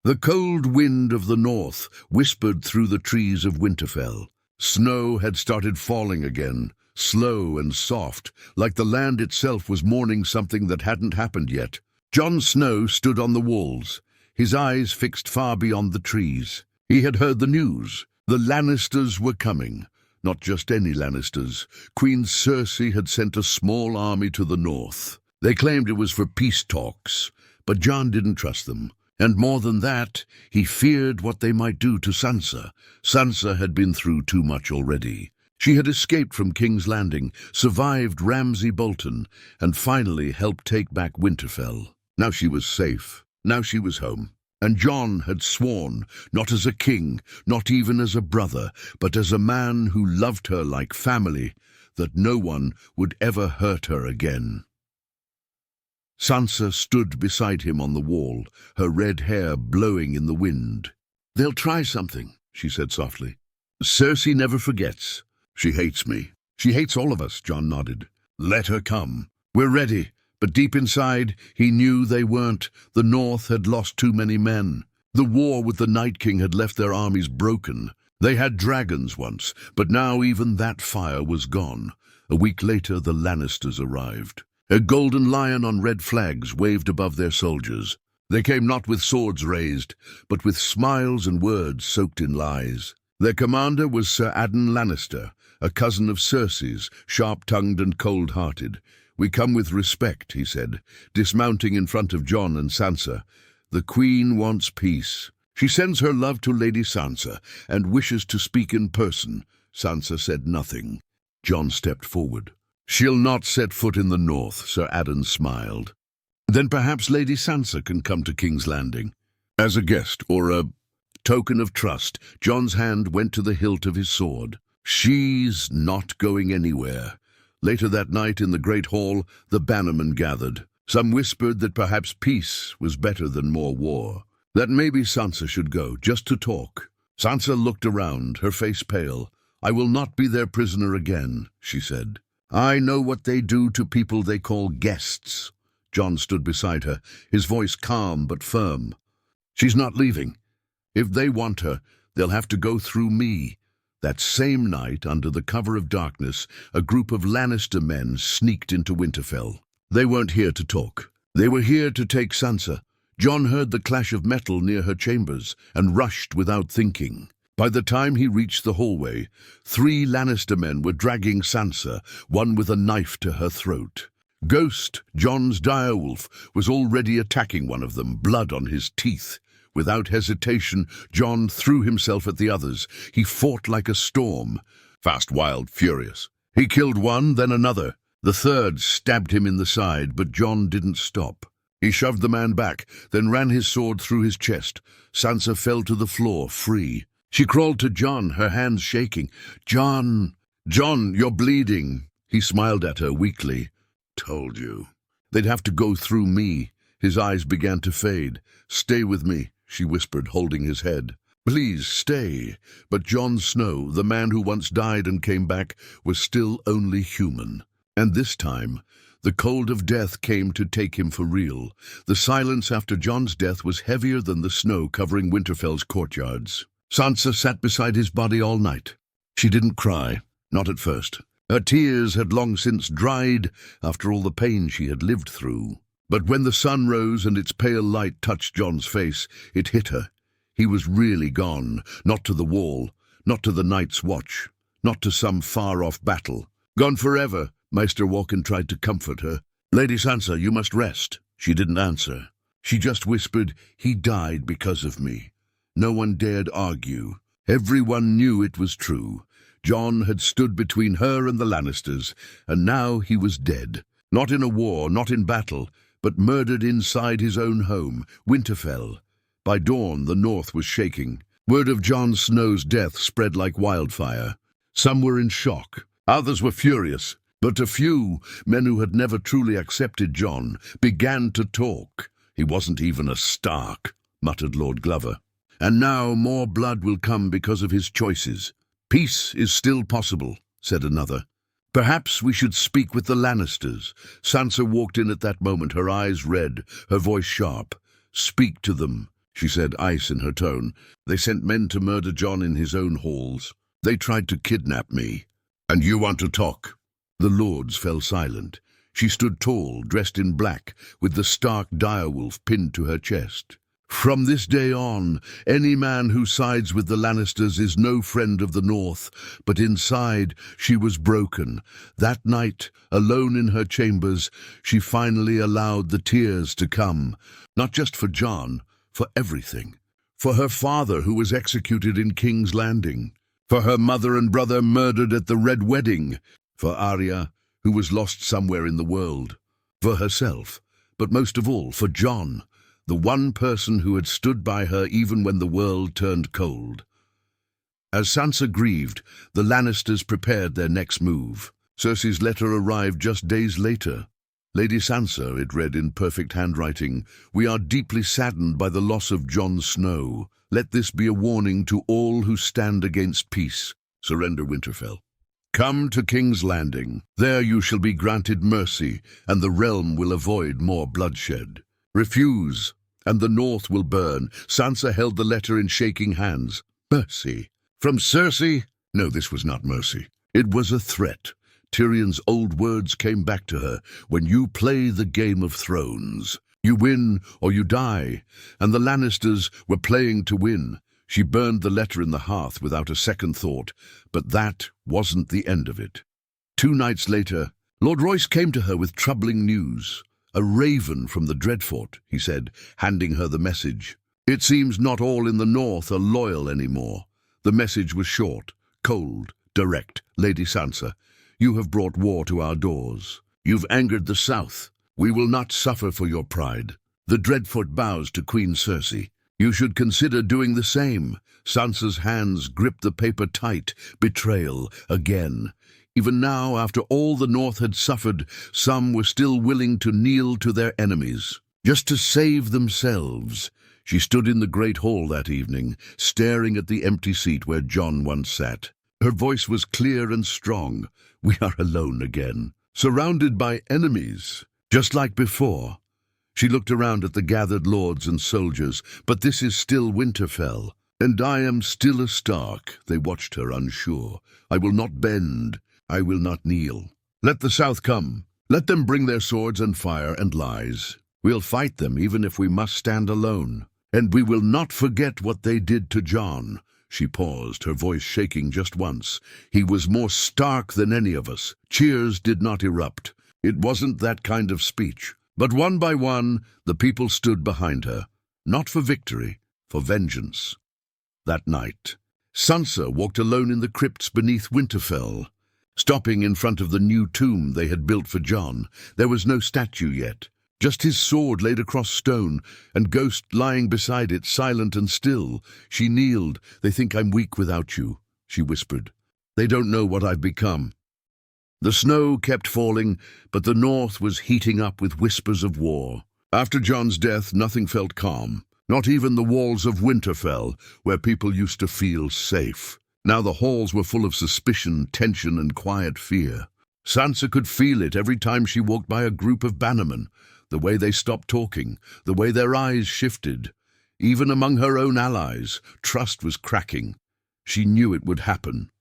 The cold wind of the north whispered through the trees of Winterfell. Snow had started falling again, slow and soft, like the land itself was mourning something that hadn't happened yet. Jon Snow stood on the walls, his eyes fixed far beyond the trees. He had heard the news. The Lannisters were coming. Not just any Lannisters. Queen Cersei had sent a small army to the north. They claimed it was for peace talks, but Jon didn't trust them. And more than that, he feared what they might do to Sansa. Sansa had been through too much already. She had escaped from King's Landing, survived Ramsay Bolton, and finally helped take back Winterfell. Now she was safe. Now she was home. And Jon had sworn, not as a king, not even as a brother, but as a man who loved her like family, that no one would ever hurt her again. Sansa stood beside him on the wall, her red hair blowing in the wind. "They'll try something," she said softly. "Cersei never forgets. She hates me. She hates all of us," Jon nodded. "Let her come. We're ready." But deep inside, he knew they weren't. The North had lost too many men. The war with the Night King had left their armies broken. They had dragons once, but now even that fire was gone. A week later, the Lannisters arrived. A golden lion on red flags waved above their soldiers. They came not with swords raised, but with smiles and words soaked in lies. Their commander was Sir Adden Lannister, a cousin of Cersei's, sharp-tongued and cold-hearted. "We come with respect," he said, dismounting in front of Jon and Sansa. "The Queen wants peace. She sends her love to Lady Sansa and wishes to speak in person." Sansa said nothing. Jon stepped forward. "She'll not set foot in the north," Sir Adden smiled. "Then perhaps Lady Sansa can come to King's Landing. As a guest, or a token of trust." Jon's hand went to the hilt of his sword. "She's not going anywhere." Later that night in the Great Hall, the bannermen gathered. Some whispered that perhaps peace was better than more war. That maybe Sansa should go, just to talk. Sansa looked around, her face pale. "I will not be their prisoner again," she said. "I know what they do to people they call guests." Jon stood beside her, his voice calm but firm. "She's not leaving. If they want her, they'll have to go through me." That same night, under the cover of darkness, a group of Lannister men sneaked into Winterfell. They weren't here to talk. They were here to take Sansa. Jon heard the clash of metal near her chambers and rushed without thinking. By the time he reached the hallway, 3 Lannister men were dragging Sansa, one with a knife to her throat. Ghost, Jon's direwolf, was already attacking one of them, blood on his teeth. Without hesitation, Jon threw himself at the others. He fought like a storm, fast, wild, furious. He killed one, then another. The third stabbed him in the side, but Jon didn't stop. He shoved the man back, then ran his sword through his chest. Sansa fell to the floor, free. She crawled to Jon, her hands shaking. Jon, you're bleeding." He smiled at her weakly. "Told you. They'd have to go through me." His eyes began to fade. "Stay with me," she whispered, holding his head. "Please, stay." But Jon Snow, the man who once died and came back, was still only human. And this time, the cold of death came to take him for real. The silence after Jon's death was heavier than the snow covering Winterfell's courtyards. Sansa sat beside his body all night. She didn't cry, not at first. Her tears had long since dried after all the pain she had lived through. But when the sun rose and its pale light touched Jon's face, it hit her. He was really gone, not to the wall, not to the Night's Watch, not to some far-off battle. Gone forever, Maester Walken tried to comfort her. "Lady Sansa, you must rest." She didn't answer. She just whispered, "He died because of me." No one dared argue. Everyone knew it was true. Jon had stood between her and the Lannisters, and now he was dead. Not in a war, not in battle, but murdered inside his own home, Winterfell. By dawn, the north was shaking. Word of Jon Snow's death spread like wildfire. Some were in shock. Others were furious. But a few, men who had never truly accepted Jon, began to talk. "He wasn't even a Stark," muttered Lord Glover. "And now more blood will come because of his choices." "Peace is still possible," said another. "Perhaps we should speak with the Lannisters." Sansa walked in at that moment, her eyes red, her voice sharp. "Speak to them." she said, ice in her tone. They sent men to murder Jon in his own halls. They tried to kidnap me. And you want to talk? The lords fell silent. She stood tall, dressed in black, with the stark direwolf pinned to her chest. From this day on, any man who sides with the Lannisters is no friend of the North. But inside, she was broken. That night, alone in her chambers, she finally allowed the tears to come. Not just for Jon, for everything. For her father, who was executed in King's Landing. For her mother and brother murdered at the Red Wedding. For Arya, who was lost somewhere in the world. For herself, but most of all for Jon, the one person who had stood by her even when the world turned cold. As Sansa grieved, the Lannisters prepared their next move. Cersei's letter arrived just days later. Lady Sansa, it read in perfect handwriting, "We are deeply saddened by the loss of Jon Snow. Let this be a warning to all who stand against peace. Surrender Winterfell. Come to King's Landing. There you shall be granted mercy, and the realm will avoid more bloodshed. Refuse, and the North will burn." Sansa held the letter in shaking hands. Mercy? From Cersei? No, this was not mercy. It was a threat. Tyrion's old words came back to her. When you play the Game of Thrones, you win or you die, and the Lannisters were playing to win. She burned the letter in the hearth without a second thought, but that wasn't the end of it. 2 nights later, Lord Royce came to her with troubling news. "A raven from the Dreadfort," he said, handing her the message. "It seems not all in the North are loyal anymore." The message was short, cold, direct. "Lady Sansa, you have brought war to our doors. You've angered the South. We will not suffer for your pride. The Dreadfort bows to Queen Cersei. You should consider doing the same." Sansa's hands gripped the paper tight. Betrayal again. Even now, after all the North had suffered, some were still willing to kneel to their enemies, just to save themselves. She stood in the great hall that evening, staring at the empty seat where Jon once sat. Her voice was clear and strong. "We are alone again, surrounded by enemies, just like before." She looked around at the gathered lords and soldiers. "But this is still Winterfell, and I am still a Stark." They watched her, unsure. "I will not bend. I will not kneel. Let the South come. Let them bring their swords and fire and lies. We'll fight them even if we must stand alone. And we will not forget what they did to Jon." She paused, her voice shaking just once. "He was more Stark than any of us." Cheers did not erupt. It wasn't that kind of speech. But one by one, the people stood behind her. Not for victory, for vengeance. That night, Sansa walked alone in the crypts beneath Winterfell, stopping in front of the new tomb they had built for Jon. There was no statue yet, just his sword laid across stone, and Ghost lying beside it, silent and still. She kneeled. "They think I'm weak without you," she whispered. "They don't know what I've become." The snow kept falling, but the North was heating up with whispers of war. After Jon's death, nothing felt calm, not even the walls of Winterfell, where people used to feel safe. Now the halls were full of suspicion, tension, and quiet fear. Sansa could feel it every time she walked by a group of bannermen, the way they stopped talking, the way their eyes shifted. Even among her own allies, trust was cracking. She knew it would happen.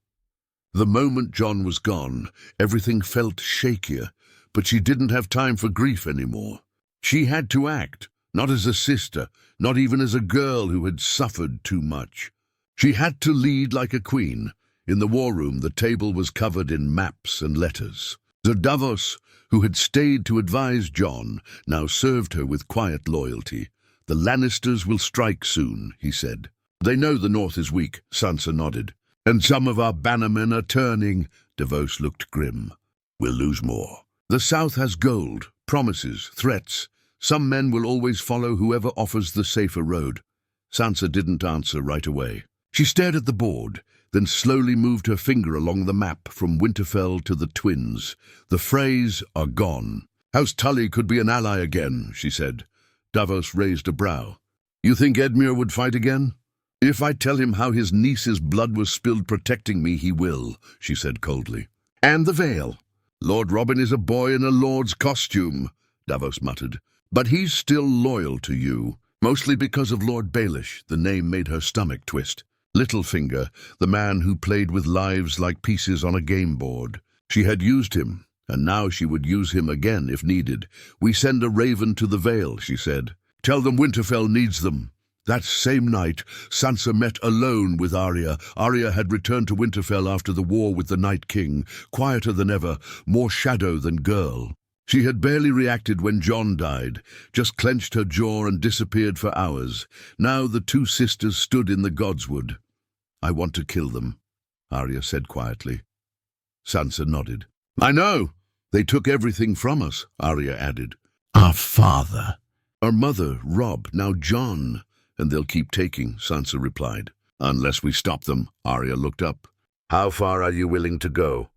The moment Jon was gone, everything felt shakier, but she didn't have time for grief anymore. She had to act, not as a sister, not even as a girl who had suffered too much. She had to lead like a queen. In the war room, the table was covered in maps and letters. Davos, who had stayed to advise Jon, now served her with quiet loyalty. "The Lannisters will strike soon," he said. "They know the North is weak," Sansa nodded. "And some of our bannermen are turning." Davos looked grim. "We'll lose more. The South has gold, promises, threats. Some men will always follow whoever offers the safer road." Sansa didn't answer right away. She stared at the board, then slowly moved her finger along the map from Winterfell to the Twins. The Freys are gone. "House Tully could be an ally again," she said. Davos raised a brow. "You think Edmure would fight again?" "If I tell him how his niece's blood was spilled protecting me, he will," she said coldly. "And the veil." "Lord Robin is a boy in a lord's costume," Davos muttered. "But he's still loyal to you." Mostly because of Lord Baelish, the name made her stomach twist. Littlefinger, the man who played with lives like pieces on a game board. She had used him, and now she would use him again if needed. "We send a raven to the Vale," she said. "Tell them Winterfell needs them." That same night, Sansa met alone with Arya. Arya had returned to Winterfell after the war with the Night King, quieter than ever, more shadow than girl. She had barely reacted when Jon died, just clenched her jaw and disappeared for hours. Now the two sisters stood in the Godswood. "I want to kill them," Arya said quietly. Sansa nodded. "I know. They took everything from us," Arya added. "Our father." "Our mother, Robb, now Jon. And they'll keep taking," Sansa replied. "Unless we stop them." Arya looked up. "How far are you willing to go?"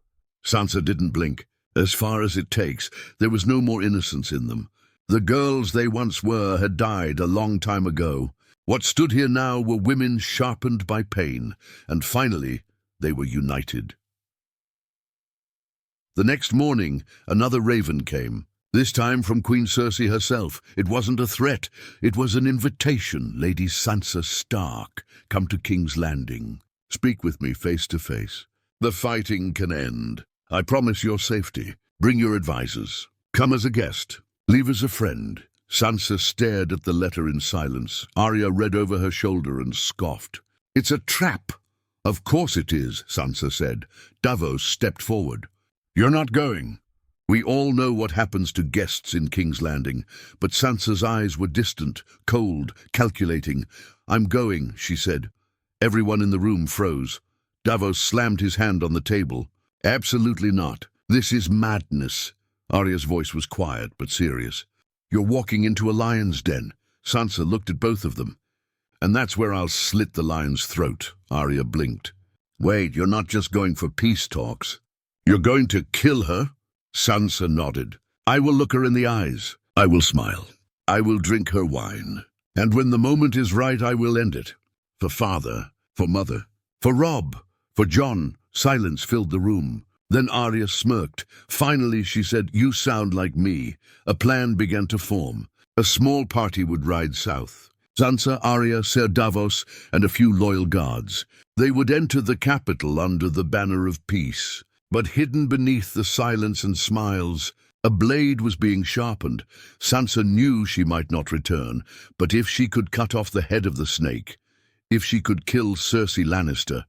Sansa didn't blink. As far as it takes. There was no more innocence in them. The girls they once were had died a long time ago. What stood here now were women sharpened by pain, and finally they were united. The next morning, another raven came. This time from Queen Cersei herself. It wasn't a threat. It was an invitation. "Lady Sansa Stark, come to King's Landing. Speak with me face to face. The fighting can end. I promise your safety. Bring your advisors. Come as a guest. Leave as a friend." Sansa stared at the letter in silence. Arya read over her shoulder and scoffed. "It's a trap." "Of course it is," Sansa said. Davos stepped forward. "You're not going." We all know what happens to guests in King's Landing, but Sansa's eyes were distant, cold, calculating. "I'm going," she said. Everyone in the room froze. Davos slammed his hand on the table. "Absolutely not. This is madness." Arya's voice was quiet but serious. "You're walking into a lion's den." Sansa looked at both of them. "And that's where I'll slit the lion's throat." Arya blinked. "Wait, you're not just going for peace talks. You're going to kill her?" Sansa nodded. "I will look her in the eyes. I will smile. I will drink her wine. And when the moment is right, I will end it. For father, for mother, for Robb, for Jon." Silence filled the room. Then Arya smirked. Finally, she said, "You sound like me." A plan began to form. A small party would ride south. Sansa, Arya, Ser Davos, and a few loyal guards. They would enter the capital under the banner of peace. But hidden beneath the silence and smiles, a blade was being sharpened. Sansa knew she might not return, but if she could cut off the head of the snake, if she could kill Cersei Lannister,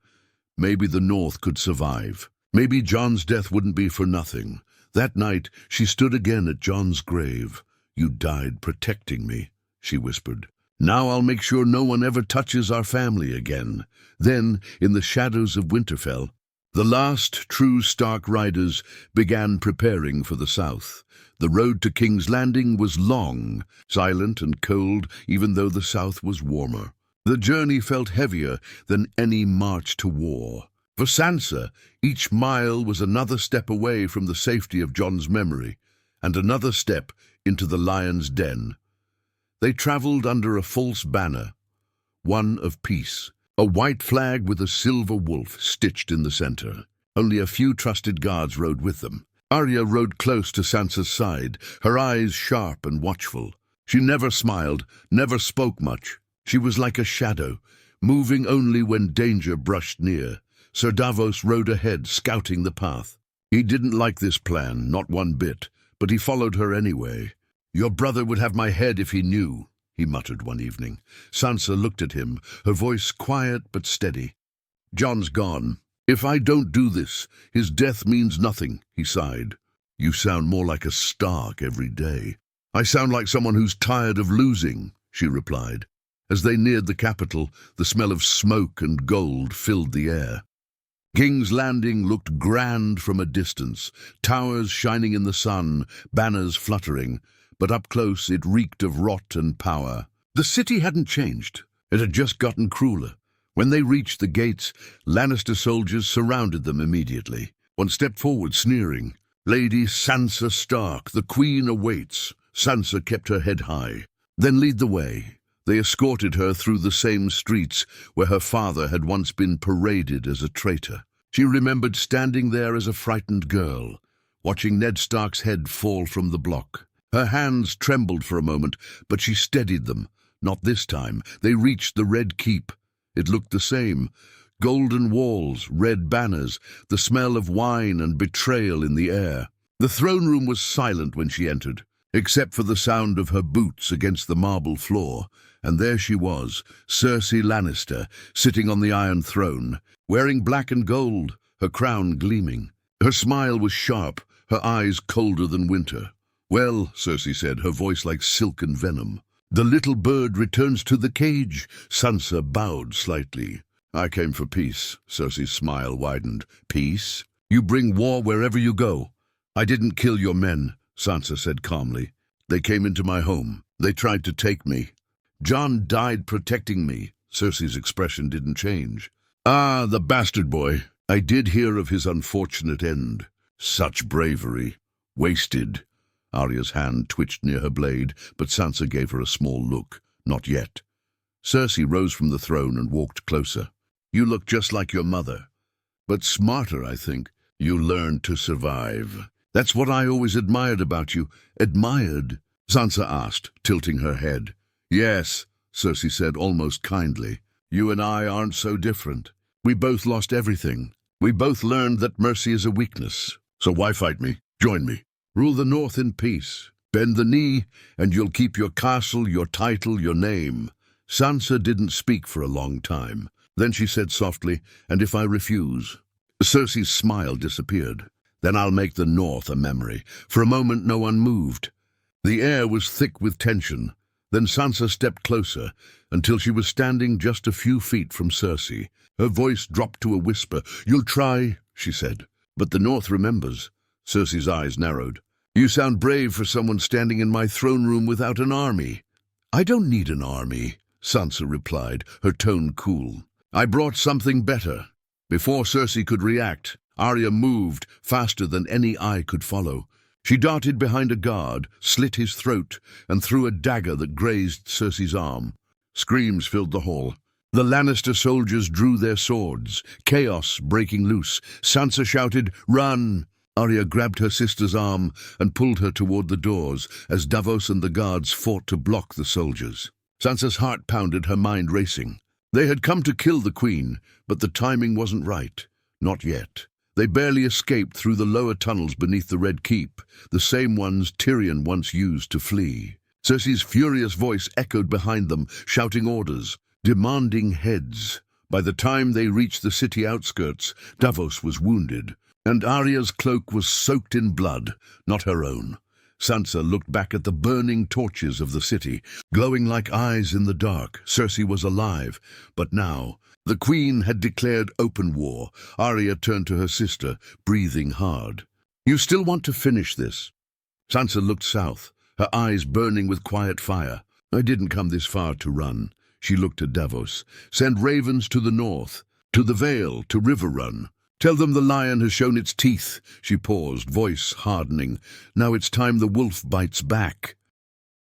maybe the North could survive. Maybe Jon's death wouldn't be for nothing. That night, she stood again at Jon's grave. "You died protecting me," she whispered. "Now I'll make sure no one ever touches our family again." Then, in the shadows of Winterfell, the last true Stark riders began preparing for the south. The road to King's Landing was long, silent and cold, even though the south was warmer. The journey felt heavier than any march to war. For Sansa, each mile was another step away from the safety of Jon's memory, and another step into the lion's den. They traveled under a false banner, one of peace, a white flag with a silver wolf stitched in the center. Only a few trusted guards rode with them. Arya rode close to Sansa's side, her eyes sharp and watchful. She never smiled, never spoke much. She was like a shadow, moving only when danger brushed near. Ser Davos rode ahead, scouting the path. He didn't like this plan, not one bit, but he followed her anyway. "Your brother would have my head if he knew," he muttered one evening. Sansa looked at him, her voice quiet but steady. "Jon's gone. If I don't do this, his death means nothing," he sighed. "You sound more like a Stark every day." "I sound like someone who's tired of losing," she replied. As they neared the capital, the smell of smoke and gold filled the air. King's Landing looked grand from a distance, towers shining in the sun, banners fluttering, but up close it reeked of rot and power. The city hadn't changed. It had just gotten crueler. When they reached the gates, Lannister soldiers surrounded them immediately. One stepped forward, sneering. "Lady Sansa Stark, the Queen awaits." Sansa kept her head high. "Then lead the way." They escorted her through the same streets where her father had once been paraded as a traitor. She remembered standing there as a frightened girl, watching Ned Stark's head fall from the block. Her hands trembled for a moment, but she steadied them. Not this time. They reached the Red Keep. It looked the same. Golden walls, red banners, the smell of wine and betrayal in the air. The throne room was silent when she entered, except for the sound of her boots against the marble floor. And there she was, Cersei Lannister, sitting on the Iron Throne, wearing black and gold, her crown gleaming. Her smile was sharp, her eyes colder than winter. "Well," Cersei said, her voice like silken venom, "the little bird returns to the cage." Sansa bowed slightly. "I came for peace." Cersei's smile widened. "Peace? You bring war wherever you go." "I didn't kill your men," Sansa said calmly. "They came into my home. They tried to take me. Jon died protecting me." Cersei's expression didn't change. "Ah, the bastard boy. I did hear of his unfortunate end. Such bravery. Wasted." Arya's hand twitched near her blade, but Sansa gave her a small look. "Not yet." Cersei rose from the throne and walked closer. "You look just like your mother. But smarter, I think. You learned to survive. That's what I always admired about you." "Admired?" Sansa asked, tilting her head. "Yes," Cersei said almost kindly. "You and I aren't so different. We both lost everything. We both learned that mercy is a weakness. So why fight me? Join me. Rule the North in peace. Bend the knee, and you'll keep your castle, your title, your name." Sansa didn't speak for a long time. Then she said softly, "And if I refuse?" Cersei's smile disappeared. "Then I'll make the North a memory." For a moment no one moved. The air was thick with tension. Then Sansa stepped closer, until she was standing just a few feet from Cersei. Her voice dropped to a whisper. "You'll try," she said. "But the North remembers." Cersei's eyes narrowed. "You sound brave for someone standing in my throne room without an army." "I don't need an army," Sansa replied, her tone cool. "I brought something better." Before Cersei could react, Arya moved faster than any eye could follow. She darted behind a guard, slit his throat, and threw a dagger that grazed Cersei's arm. Screams filled the hall. The Lannister soldiers drew their swords, chaos breaking loose. Sansa shouted, "Run!" Arya grabbed her sister's arm and pulled her toward the doors as Davos and the guards fought to block the soldiers. Sansa's heart pounded, her mind racing. They had come to kill the queen, but the timing wasn't right. Not yet. They barely escaped through the lower tunnels beneath the Red Keep, the same ones Tyrion once used to flee. Cersei's furious voice echoed behind them, shouting orders, demanding heads. By the time they reached the city outskirts, Davos was wounded, and Arya's cloak was soaked in blood, not her own. Sansa looked back at the burning torches of the city, glowing like eyes in the dark. Cersei was alive, but now the queen had declared open war. Arya turned to her sister, breathing hard. "You still want to finish this?" Sansa looked south, her eyes burning with quiet fire. "I didn't come this far to run." She looked at Davos. "Send ravens to the north, to the Vale, to River Run. Tell them the lion has shown its teeth." She paused, voice hardening. "Now it's time the wolf bites back."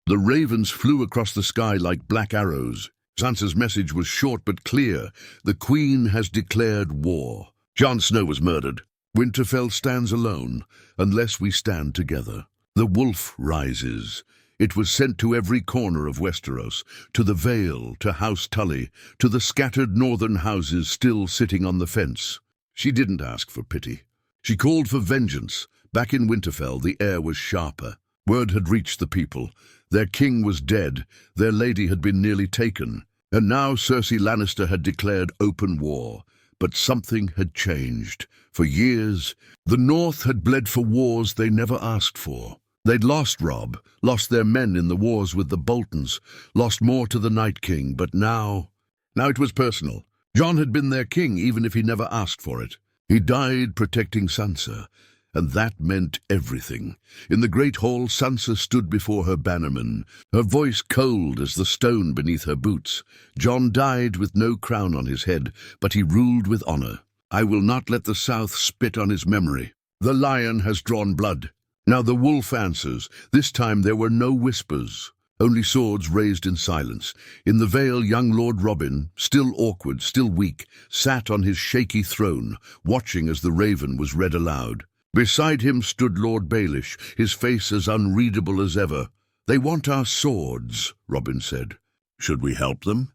The ravens flew across the sky like black arrows. Sansa's message was short but clear. The queen has declared war. Jon Snow was murdered. Winterfell stands alone, unless we stand together. The wolf rises. It was sent to every corner of Westeros, to the Vale, to House Tully, to the scattered northern houses still sitting on the fence. She didn't ask for pity. She called for vengeance. Back in Winterfell, the air was sharper. Word had reached the people. Their king was dead. Their lady had been nearly taken. And now Cersei Lannister had declared open war. But something had changed. For years, the North had bled for wars they never asked for. They'd lost Robb, lost their men in the wars with the Boltons, lost more to the Night King, but now it was personal. Jon had been their king, even if he never asked for it. He died protecting Sansa, and that meant everything. In the great hall, Sansa stood before her bannermen, her voice cold as the stone beneath her boots. Jon died with no crown on his head, but he ruled with honor. I will not let the South spit on his memory. The lion has drawn blood. Now the wolf answers. This time there were no whispers. Only swords raised in silence. In the Vale, young Lord Robin, still awkward, still weak, sat on his shaky throne, watching as the raven was read aloud. Beside him stood Lord Baelish, his face as unreadable as ever. "They want our swords," Robin said. Should we help them?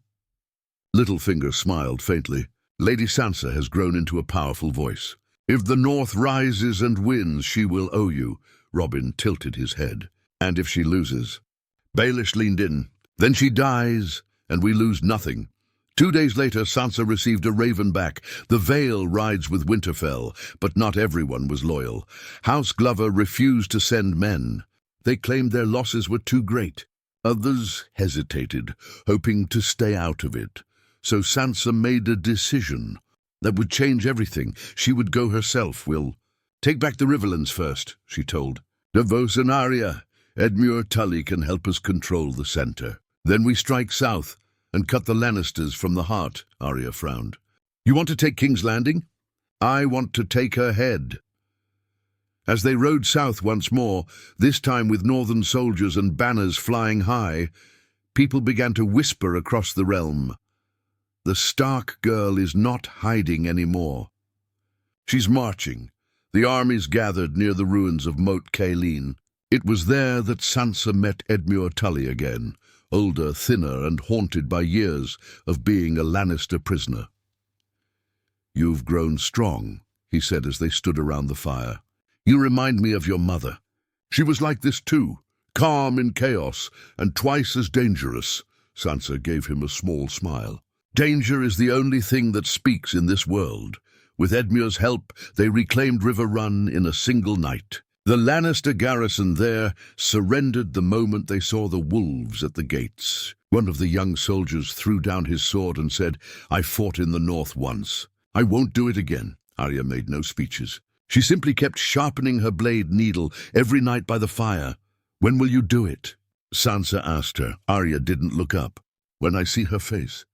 Littlefinger smiled faintly. Lady Sansa has grown into a powerful voice. If the North rises and wins, she will owe you. Robin tilted his head. And if she loses? Baelish leaned in. Then she dies, and we lose nothing. 2 days later, Sansa received a raven back. The Vale rides with Winterfell, but not everyone was loyal. House Glover refused to send men. They claimed their losses were too great. Others hesitated, hoping to stay out of it. So Sansa made a decision that would change everything. She would go herself. We'll take back the Riverlands first, she told. Davos and Arya. Edmure Tully can help us control the center. Then we strike south and cut the Lannisters from the heart, Arya frowned. You want to take King's Landing? I want to take her head. As they rode south once more, this time with northern soldiers and banners flying high, people began to whisper across the realm. The Stark girl is not hiding anymore. She's marching. The armies gathered near the ruins of Moat Cailin. It was there that Sansa met Edmure Tully again, older, thinner, and haunted by years of being a Lannister prisoner. You've grown strong, he said as they stood around the fire. You remind me of your mother. She was like this too, calm in chaos and twice as dangerous. Sansa gave him a small smile. Danger is the only thing that speaks in this world. With Edmure's help, they reclaimed River Run in a single night. The Lannister garrison there surrendered the moment they saw the wolves at the gates. One of the young soldiers threw down his sword and said, I fought in the north once. I won't do it again. Arya made no speeches. She simply kept sharpening her blade needle every night by the fire. When will you do it? Sansa asked her. Arya didn't look up. When I see her face.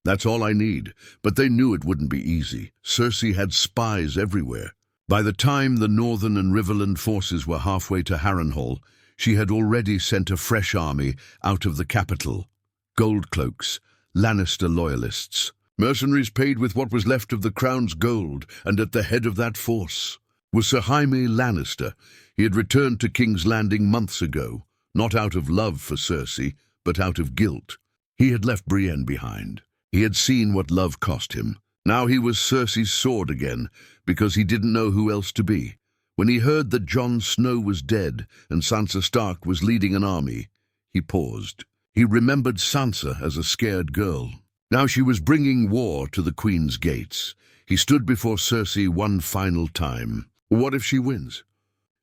That's all I need. But they knew it wouldn't be easy. Cersei had spies everywhere. By the time the Northern and Riverland forces were halfway to Harrenhal, she had already sent a fresh army out of the capital. Gold cloaks, Lannister loyalists. Mercenaries paid with what was left of the crown's gold, and at the head of that force was Sir Jaime Lannister. He had returned to King's Landing months ago, not out of love for Cersei, but out of guilt. He had left Brienne behind. He had seen what love cost him. Now he was Cersei's sword again, because he didn't know who else to be. When he heard that Jon Snow was dead and Sansa Stark was leading an army, he paused. He remembered Sansa as a scared girl. Now she was bringing war to the Queen's gates. He stood before Cersei one final time. What if she wins?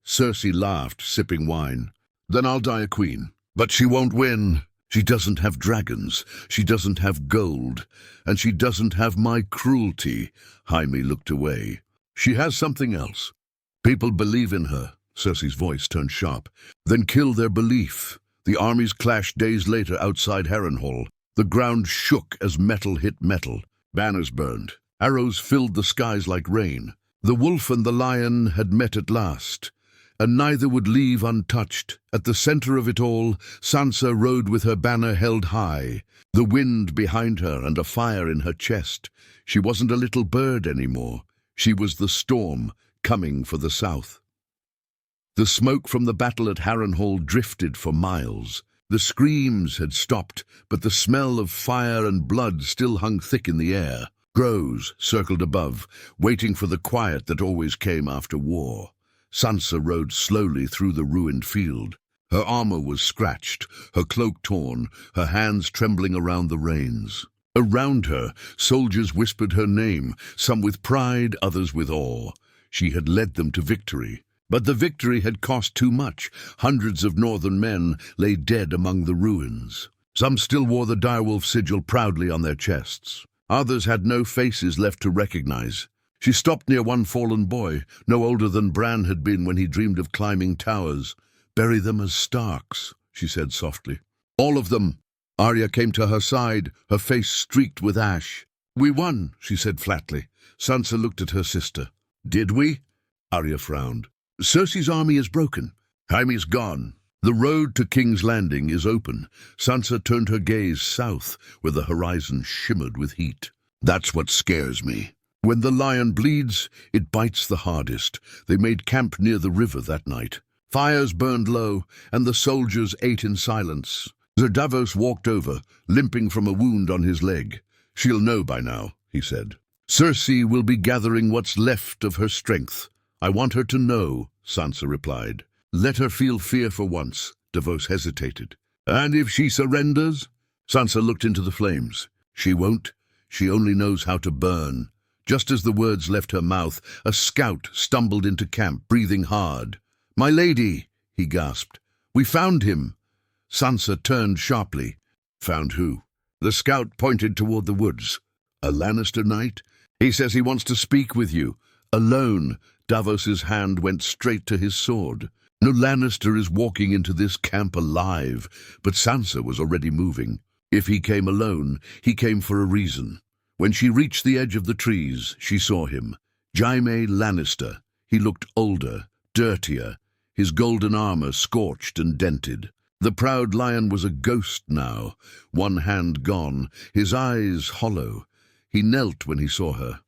Cersei laughed, sipping wine. Then I'll die a queen. But she won't win. She doesn't have dragons, she doesn't have gold, and she doesn't have my cruelty. Jaime looked away. She has something else. People believe in her. Cersei's voice turned sharp. Then kill their belief. The armies clashed days later outside Harrenhal. The ground shook as metal hit metal. Banners burned. Arrows filled the skies like rain. The wolf and the lion had met at last, and neither would leave untouched. At the center of it all, Sansa rode with her banner held high, the wind behind her and a fire in her chest. She wasn't a little bird anymore. She was the storm coming for the south. The smoke from the battle at Harrenhal drifted for miles. The screams had stopped, but the smell of fire and blood still hung thick in the air. Crows circled above, waiting for the quiet that always came after war. Sansa rode slowly through the ruined field. Her armor was scratched, her cloak torn, her hands trembling around the reins. Around her, soldiers whispered her name, some with pride, others with awe. She had led them to victory. But the victory had cost too much. Hundreds of northern men lay dead among the ruins. Some still wore the direwolf sigil proudly on their chests. Others had no faces left to recognize. She stopped near one fallen boy, no older than Bran had been when he dreamed of climbing towers. Bury them as Starks, she said softly. All of them. Arya came to her side, her face streaked with ash. We won, she said flatly. Sansa looked at her sister. Did we? Arya frowned. Cersei's army is broken. Jaime's gone. The road to King's Landing is open. Sansa turned her gaze south, where the horizon shimmered with heat. That's what scares me. When the lion bleeds, it bites the hardest. They made camp near the river that night. Fires burned low, and the soldiers ate in silence. Sir Davos walked over, limping from a wound on his leg. "She'll know by now," he said. "Cersei will be gathering what's left of her strength. I want her to know," Sansa replied. "Let her feel fear for once." Davos hesitated. "And if she surrenders?" Sansa looked into the flames. "She won't. She only knows how to burn." Just as the words left her mouth, a scout stumbled into camp, breathing hard. "My lady," he gasped. "We found him." Sansa turned sharply. "Found who?" The scout pointed toward the woods. "A Lannister knight? He says he wants to speak with you. Alone." Davos's hand went straight to his sword. "No Lannister is walking into this camp alive," but Sansa was already moving. If he came alone, he came for a reason. When she reached the edge of the trees, she saw him. Jaime Lannister. He looked older, dirtier, his golden armor scorched and dented. The proud lion was a ghost now, one hand gone, his eyes hollow. He knelt when he saw her.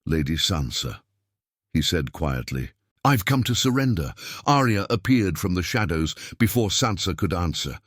"Lady Sansa," he said quietly. "I've come to surrender." Arya appeared from the shadows before Sansa could answer.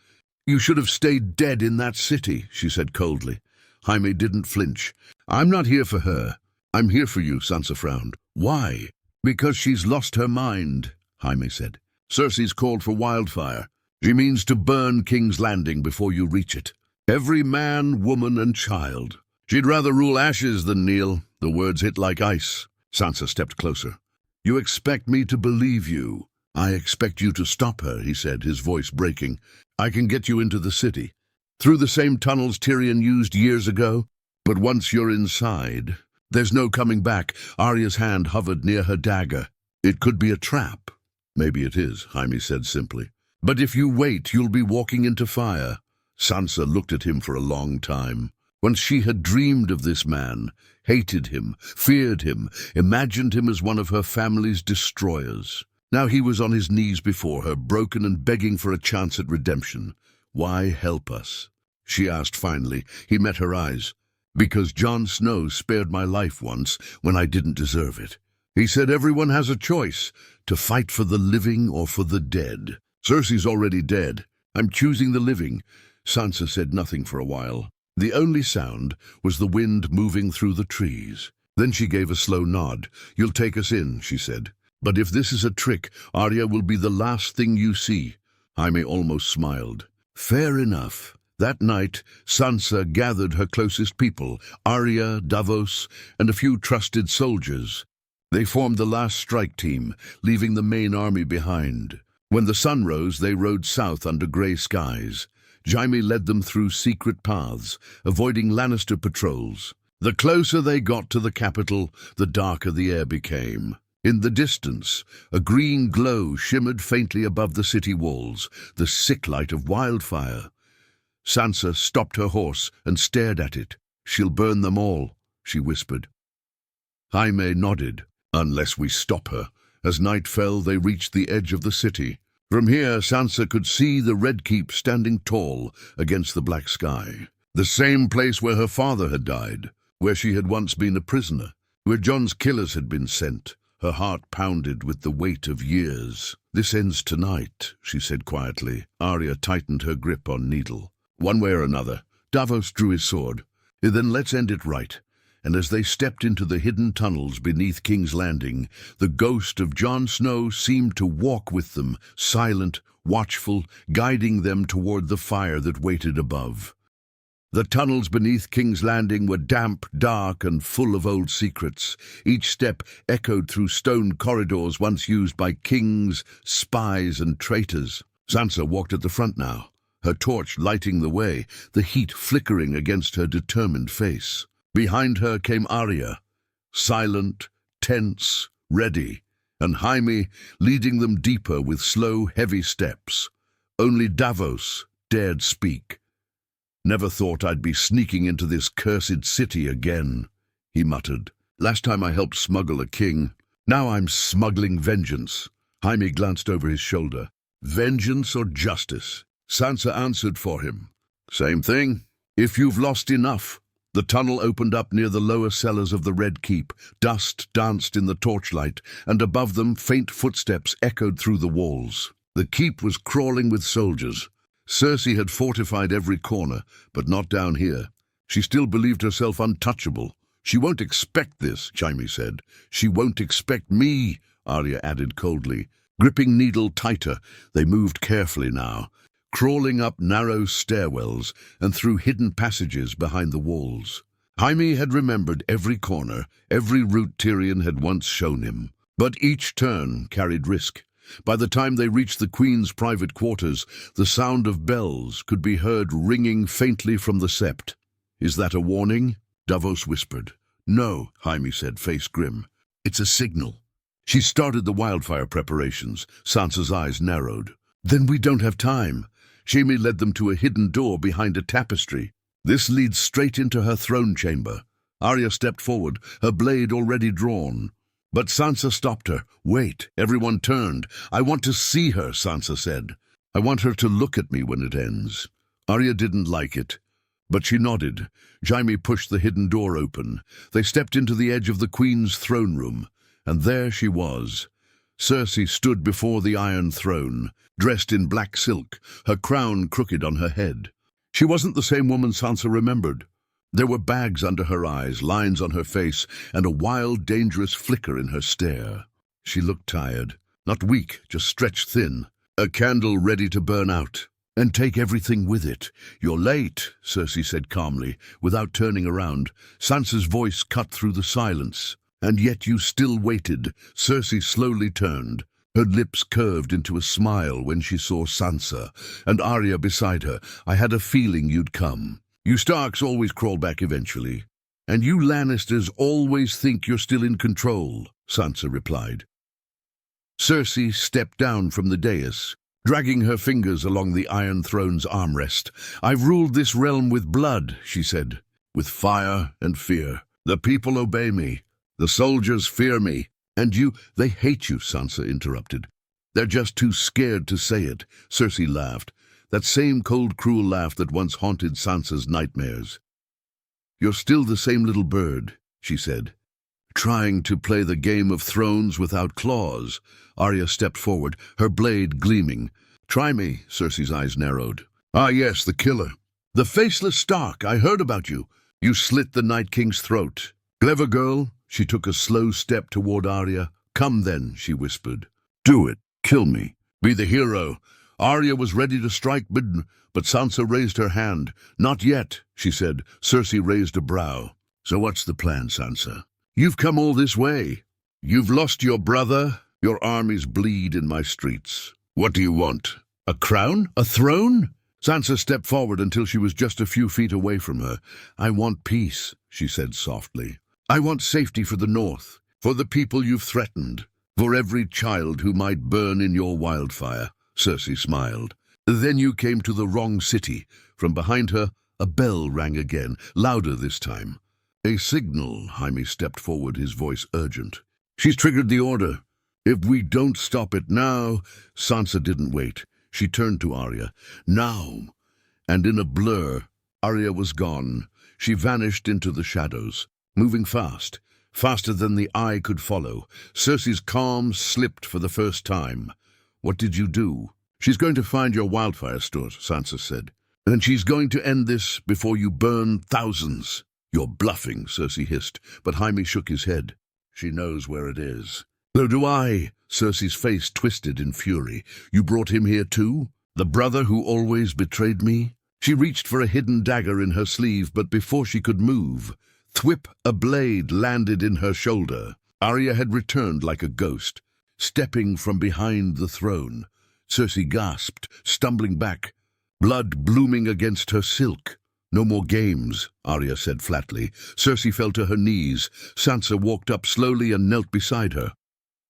"You should have stayed dead in that city," she said coldly. Jaime didn't flinch. "I'm not here for her. I'm here for you," Sansa frowned. "Why?" "Because she's lost her mind," Jaime said. "Cersei's called for wildfire. She means to burn King's Landing before you reach it. Every man, woman, and child. She'd rather rule ashes than kneel." The words hit like ice. Sansa stepped closer. "You expect me to believe you?" "I expect you to stop her," he said, his voice breaking. "I can get you into the city. Through the same tunnels Tyrion used years ago. But once you're inside, there's no coming back." Arya's hand hovered near her dagger. "It could be a trap." "Maybe it is," Jaime said simply. "But if you wait, you'll be walking into fire." Sansa looked at him for a long time. Once she had dreamed of this man, hated him, feared him, imagined him as one of her family's destroyers. Now he was on his knees before her, broken and begging for a chance at redemption. "Why help us?" she asked finally. He met her eyes. "Because Jon Snow spared my life once when I didn't deserve it. He said everyone has a choice, to fight for the living or for the dead. Cersei's already dead. I'm choosing the living." Sansa said nothing for a while. The only sound was the wind moving through the trees. Then she gave a slow nod. "You'll take us in," she said. "But if this is a trick, Arya will be the last thing you see." Jaime almost smiled. "Fair enough." That night, Sansa gathered her closest people, Arya, Davos, and a few trusted soldiers. They formed the last strike team, leaving the main army behind. When the sun rose, they rode south under grey skies. Jaime led them through secret paths, avoiding Lannister patrols. The closer they got to the capital, the darker the air became. In the distance, a green glow shimmered faintly above the city walls, the sick light of wildfire. Sansa stopped her horse and stared at it. "She'll burn them all," she whispered. Jaime nodded. "Unless we stop her." As night fell, they reached the edge of the city. From here, Sansa could see the Red Keep standing tall against the black sky. The same place where her father had died, where she had once been a prisoner, where Jon's killers had been sent. Her heart pounded with the weight of years. "This ends tonight," she said quietly. Arya tightened her grip on Needle. "One way or another." Davos drew his sword. "Then let's end it right." And as they stepped into the hidden tunnels beneath King's Landing, the ghost of Jon Snow seemed to walk with them, silent, watchful, guiding them toward the fire that waited above. The tunnels beneath King's Landing were damp, dark, and full of old secrets. Each step echoed through stone corridors once used by kings, spies, and traitors. Sansa walked at the front now, her torch lighting the way, the heat flickering against her determined face. Behind her came Arya, silent, tense, ready, and Jaime leading them deeper with slow, heavy steps. Only Davos dared speak. "Never thought I'd be sneaking into this cursed city again," he muttered. "Last time I helped smuggle a king. Now I'm smuggling vengeance." Jaime glanced over his shoulder. "Vengeance or justice?" Sansa answered for him. "Same thing. If you've lost enough." The tunnel opened up near the lower cellars of the Red Keep. Dust danced in the torchlight, and above them faint footsteps echoed through the walls. The keep was crawling with soldiers. Cersei had fortified every corner, but not down here. She still believed herself untouchable. "She won't expect this," Jaime said. "She won't expect me," Arya added coldly. Gripping Needle tighter, they moved carefully now, crawling up narrow stairwells and through hidden passages behind the walls. Jaime had remembered every corner, every route Tyrion had once shown him. But each turn carried risk. By the time they reached the Queen's private quarters, the sound of bells could be heard ringing faintly from the sept. "Is that a warning?" Davos whispered. "No," Jaime said, face grim. "It's a signal." She started the wildfire preparations. Sansa's eyes narrowed. "Then we don't have time." Jaime led them to a hidden door behind a tapestry. "This leads straight into her throne chamber." Arya stepped forward, her blade already drawn. But Sansa stopped her. "Wait." Everyone turned. "I want to see her," Sansa said. "I want her to look at me when it ends." Arya didn't like it, but she nodded. Jaime pushed the hidden door open. They stepped into the edge of the Queen's throne room, and there she was. Cersei stood before the Iron Throne, dressed in black silk, her crown crooked on her head. She wasn't the same woman Sansa remembered. There were bags under her eyes, lines on her face, and a wild, dangerous flicker in her stare. She looked tired, not weak, just stretched thin, a candle ready to burn out. "And take everything with it. You're late," Cersei said calmly, without turning around. Sansa's voice cut through the silence. "And yet you still waited." Cersei slowly turned. Her lips curved into a smile when she saw Sansa, and Arya beside her. "I had a feeling you'd come. You Starks always crawl back eventually. And you Lannisters always think you're still in control," Sansa replied. Cersei stepped down from the dais, dragging her fingers along the Iron Throne's armrest. "I've ruled this realm with blood," she said, "with fire and fear. The people obey me. The soldiers fear me. And you—" "They hate you," Sansa interrupted. "They're just too scared to say it." Cersei laughed, that same cold, cruel laugh that once haunted Sansa's nightmares. "You're still the same little bird," she said, "trying to play the game of thrones without claws." Arya stepped forward, her blade gleaming. "Try me," Cersei's eyes narrowed. "Ah, yes, the killer. The faceless Stark, I heard about you. You slit the Night King's throat. Clever girl." She took a slow step toward Arya. "Come then," she whispered. "Do it. Kill me. Be the hero." Arya was ready to strike, but Sansa raised her hand. "Not yet," she said. Cersei raised a brow. "So what's the plan, Sansa? You've come all this way. You've lost your brother. Your armies bleed in my streets. What do you want? A crown? A throne?" Sansa stepped forward until she was just a few feet away from her. "I want peace," she said softly. "I want safety for the North, for the people you've threatened, for every child who might burn in your wildfire." Cersei smiled. "Then you came to the wrong city." From behind her, a bell rang again, louder this time. "A signal." Jaime stepped forward, his voice urgent. "She's triggered the order. If we don't stop it now—" Sansa didn't wait. She turned to Arya. "Now!" And in a blur, Arya was gone. She vanished into the shadows, moving fast, faster than the eye could follow. Cersei's calm slipped for the first time. "What did you do?" "She's going to find your wildfire store," Sansa said. "And she's going to end this before you burn thousands." "You're bluffing," Cersei hissed, but Jaime shook his head. "She knows where it is." "So do I." Cersei's face twisted in fury. "You brought him here too? The brother who always betrayed me?" She reached for a hidden dagger in her sleeve, but before she could move, thwip, a blade landed in her shoulder. Arya had returned like a ghost, stepping from behind the throne. Cersei gasped, stumbling back, blood blooming against her silk. "No more games," Arya said flatly. Cersei fell to her knees. Sansa walked up slowly and knelt beside her.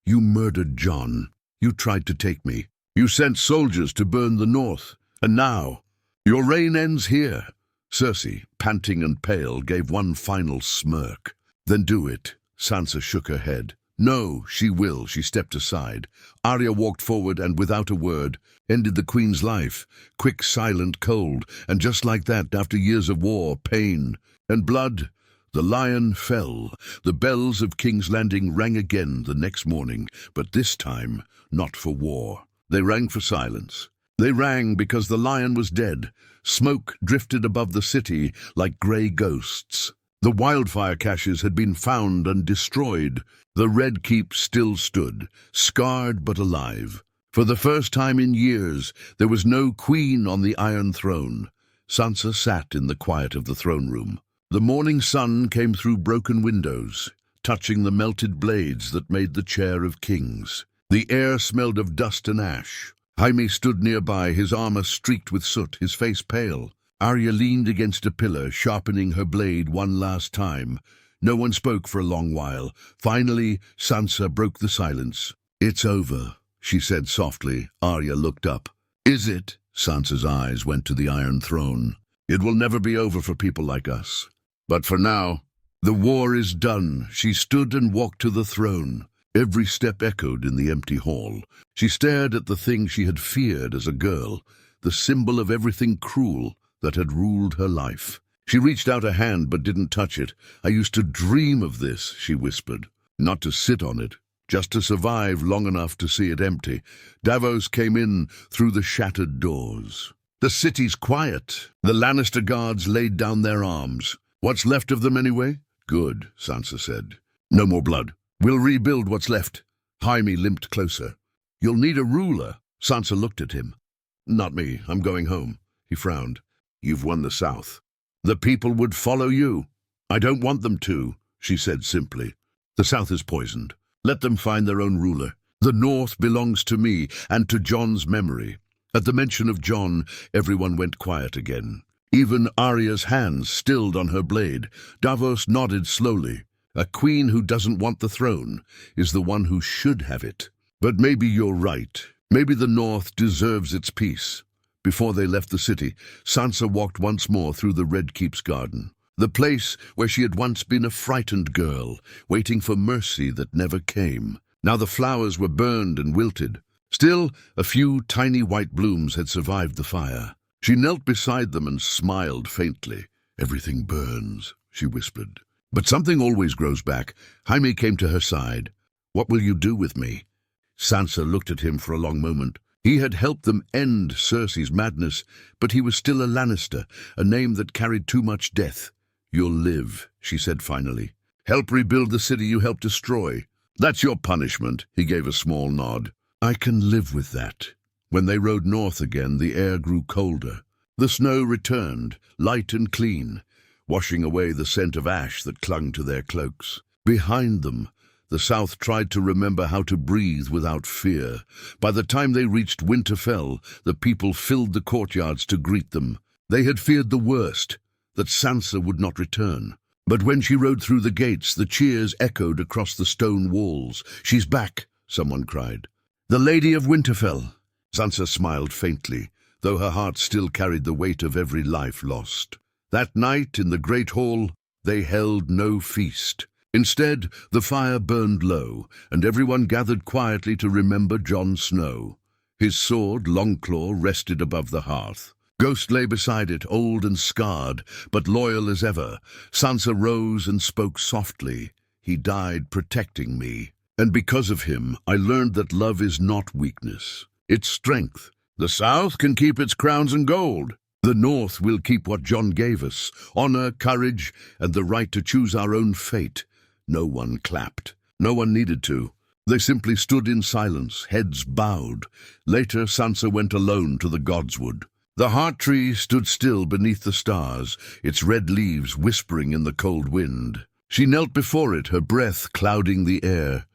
"You murdered Jon. You tried to take me. You sent soldiers to burn the North. And now, your reign ends here." Cersei, panting and pale, gave one final smirk. "Then do it." Sansa shook her head. "No, she will." She stepped aside. Arya walked forward and, without a word, ended the Queen's life. Quick, silent, cold. And just like that, after years of war, pain, and blood, the lion fell. The bells of King's Landing rang again the next morning, but this time not for war. They rang for silence. They rang because the lion was dead. Smoke drifted above the city like grey ghosts. The wildfire caches had been found and destroyed. The Red Keep still stood, scarred but alive. For the first time in years, there was no queen on the Iron Throne. Sansa sat in the quiet of the throne room. The morning sun came through broken windows, touching the melted blades that made the chair of kings. The air smelled of dust and ash. Jaime stood nearby, his armor streaked with soot, his face pale. Arya leaned against a pillar, sharpening her blade one last time. No one spoke for a long while. Finally, Sansa broke the silence. "It's over," she said softly. Arya looked up. "Is it?" Sansa's eyes went to the Iron Throne. "It will never be over for people like us. But for now, the war is done." She stood and walked to the throne. Every step echoed in the empty hall. She stared at the thing she had feared as a girl, the symbol of everything cruel that had ruled her life. She reached out a hand but didn't touch it. "I used to dream of this," she whispered. "Not to sit on it, just to survive long enough to see it empty." Davos came in through the shattered doors. "The city's quiet." The Lannister guards laid down their arms. "What's left of them anyway?" "Good," Sansa said. "No more blood. We'll rebuild what's left." Jaime limped closer. "You'll need a ruler." Sansa looked at him. "Not me. I'm going home." He frowned. "You've won the South. The people would follow you." "I don't want them to," she said simply. "The South is poisoned. Let them find their own ruler. The North belongs to me and to Jon's memory." At the mention of Jon, everyone went quiet again. Even Arya's hands stilled on her blade. Davos nodded slowly. "A queen who doesn't want the throne is the one who should have it. But maybe you're right. Maybe the North deserves its peace." Before they left the city, Sansa walked once more through the Red Keep's garden. The place where she had once been a frightened girl, waiting for mercy that never came. Now the flowers were burned and wilted. Still, a few tiny white blooms had survived the fire. She knelt beside them and smiled faintly. "Everything burns," she whispered. "But something always grows back." Jaime came to her side. "What will you do with me?" Sansa looked at him for a long moment. He had helped them end Cersei's madness, but he was still a Lannister, a name that carried too much death. "You'll live," she said finally. "Help rebuild the city you helped destroy. That's your punishment." He gave a small nod. "I can live with that." When they rode north again, the air grew colder. The snow returned, light and clean, washing away the scent of ash that clung to their cloaks. Behind them, the South tried to remember how to breathe without fear. By the time they reached Winterfell, the people filled the courtyards to greet them. They had feared the worst, that Sansa would not return. But when she rode through the gates, the cheers echoed across the stone walls. "She's back," someone cried. "The Lady of Winterfell." Sansa smiled faintly, though her heart still carried the weight of every life lost. That night in the great hall, they held no feast. Instead, the fire burned low, and everyone gathered quietly to remember Jon Snow. His sword, Longclaw, rested above the hearth. Ghost lay beside it, old and scarred, but loyal as ever. Sansa rose and spoke softly. "He died protecting me. And because of him, I learned that love is not weakness. It's strength. The South can keep its crowns and gold. The North will keep what Jon gave us, honor, courage, and the right to choose our own fate." No one clapped. No one needed to. They simply stood in silence, heads bowed. Later, Sansa went alone to the Godswood. The heart tree stood still beneath the stars, its red leaves whispering in the cold wind. She knelt before it, her breath clouding the air.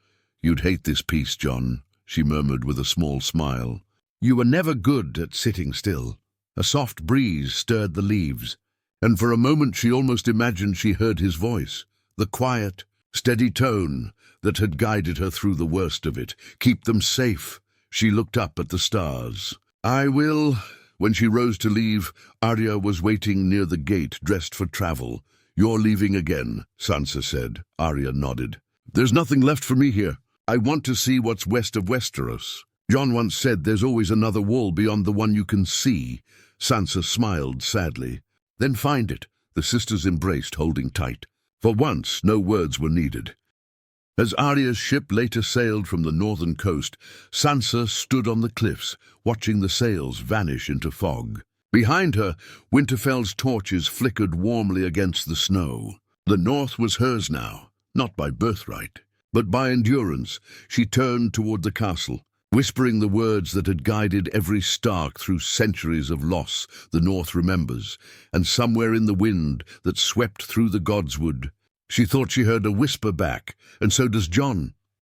"You'd hate this peace, Jon," she murmured with a small smile. "You were never good at sitting still." A soft breeze stirred the leaves, and for a moment she almost imagined she heard his voice, the quiet, steady tone that had guided her through the worst of it. "Keep them safe." She looked up at the stars. "I will." When she rose to leave, Arya was waiting near the gate, dressed for travel. "You're leaving again," Sansa said. Arya nodded. "There's nothing left for me here. I want to see what's west of Westeros. Jon once said there's always another wall beyond the one you can see." Sansa smiled sadly. "Then find it." The sisters embraced, holding tight. For once, no words were needed. As Arya's ship later sailed from the northern coast, Sansa stood on the cliffs, watching the sails vanish into fog. Behind her, Winterfell's torches flickered warmly against the snow. The north was hers now, not by birthright, but by endurance. She turned toward the castle, whispering the words that had guided every Stark through centuries of loss the north remembers, and somewhere in the wind that swept through the godswood, she thought she heard a whisper back, and so does Jon.